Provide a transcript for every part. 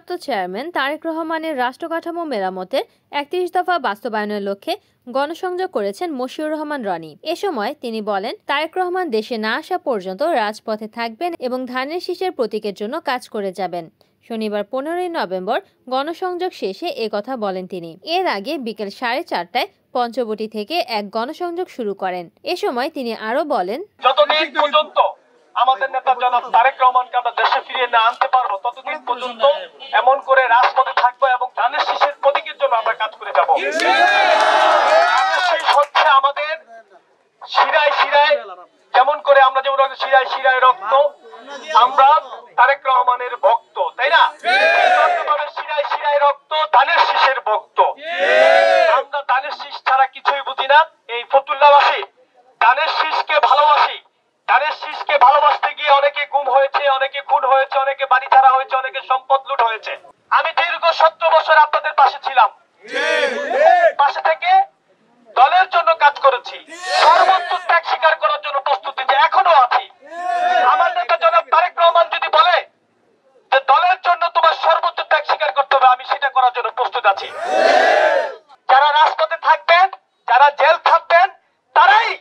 ভারপ্রাপ্ত চেয়ারম্যান তারেক রহমানের রাষ্ট্রকাঠামো মেরামতের ৩১ দফা বাস্তবায়নের লক্ষ্যে গণসংযোগ করেছেন মশিউর রহমান রনি। এ সময় তিনি বলেন, তারেক রহমান দেশে না আসা পর্যন্ত রাজপথে থাকবেন এবং ধানের শীষের প্রতীকের জন্য কাজ করে যাবেন। শনিবার ১৫ই নভেম্বর গণসংযোগ শেষে এ কথা বলেন তিনি। এর আগে বিকেল ৪:৩০টায় পঞ্চবটি থেকে এক গণসংযোগ শুরু করেন। এ সময় তিনি আরো বলেন, যতদিন পর্যন্ত আমাদের নেতা জনাব তারেক রহমানকে আমরা দেশে ফিরিয়ে না আনতে পারবো ততদিন পর্যন্ত এমন করে রাজপথে থাকবো এবং ধানের শীষের প্রতীকের জন্য আমরা কাজ করে যাবো। শীষ হচ্ছে আমাদের শিরায় শিরায়, যেমন করে আমরা যেমন শিরায় শিরায় রক্ত, আমরা তারেক রহমানের ভক্ত, তাই না? শিরায় শিরায় রক্ত, ধানের শীষের ভক্ত। আমরা ধানের শীষ ছাড়া কিছুই বুঝি না। এই ফতুল্লাবাসী ধানের শীষকে ভালোবাসি। ধানের শীষকে ভালোবাসতে গিয়ে অনেকে গুম হয়েছে, অনেকে খুন হয়েছে, অনেকে বাড়ি ছাড়া হয়েছে, অনেকে সম্পদ লুট হয়েছে। আমি দীর্ঘ 17 বছর আপনাদের পাশে ছিলাম, পাশে থেকে দলের জন্য কাজ করেছি, সর্বোচ্চ ত্যাগ স্বীকার করার জন্য প্রস্তুত যে এখনো আছি। আমার নেতা জনাব তারেক রহমান যদি বলে যে দলের জন্য তোমার সর্বোচ্চ ত্যাগ স্বীকার করতে হবে, আমি সেটা করার জন্য প্রস্তুত আছি। যারা রাজপথে থাকবেন, যারা জেল থাকবেন, তারাই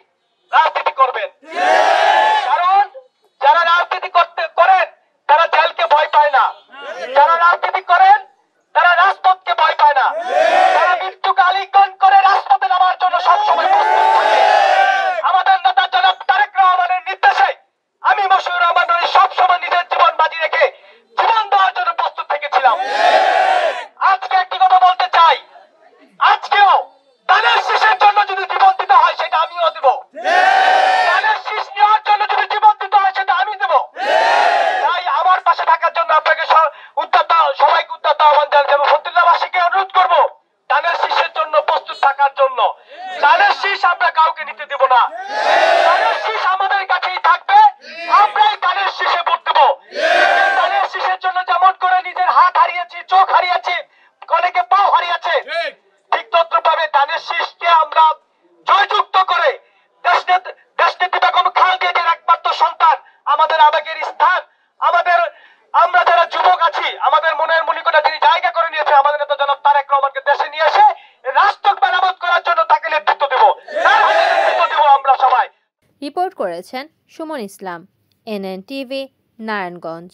রাজনীতি করবেন। কারণ যারা রাজনীতি করেন তারা জেলকে ভয় পায় না, যারা রাজনীতি করেন তারা রাজপথকে ভয় পায় না, তারা মৃত্যুকে আলিঙ্গন করে রাজপথে নামার জন্য সবসময় প্রস্তুত থাকে। আমাদের নেতা জনাব তারেক রহমানের নির্দেশে আমি মশিউর রহমান রনি সবসময় নিজের জীবন বাজি রেখে জীবন দেওয়ার জন্য প্রস্তুত থেকেছিলাম। আজকে একটি কথা বলতে চাই, আজকেও ধানের শীষের জন্য যদি জীবন দিতে হয় সেটা আমিও দেব। ধানের শীষ নেওয়ার জন্য যদি জীবন দিতে হয় সেটা আমি দেব। তাই আমার পাশে থাকার জন্য আপনাকে সবাইকে উদ্যত আহ্বান জানাচ্ছি এবং ফতুল্লাবাসীকে অনুরোধ করব ধানের শীষের জন্য প্রস্তুত থাকার জন্য। ধানের শীষ আমরা কাউকে নিতে দেব না। ধানের শীষ আমাদের কাছেই থাকবে, আমরাই ধানের শীষে ভোট দেব। ধানের শীষের জন্য যেমন করে নিজের হাত হারিয়েছি, চোখ হারিয়েছি, অনেকে পাও হারিয়েছে, ঠিক তদ্রুপভাবে ধানের শীষকে আমরা জয়যুক্ত করে দেশনেত্রী বেগম খালেদা জিয়ার একমাত্র সন্তান, আমাদের আবেগের স্থান, আমরা যারা যুবক আছি, আমাদের মনের মনিকোটা যিনি জায়গা করে নিয়েছে, আমাদের নেতা জনাব তারেক রহমানকে দেশে নিয়ে এসে রাষ্ট্র মেরামত করার জন্য তাকে নেতৃত্ব দেব, তার হাতে নেতৃত্ব দেব আমরা সবাই। রিপোর্ট করেছেন সুমন ইসলাম, NN TV, নারায়ণগঞ্জ।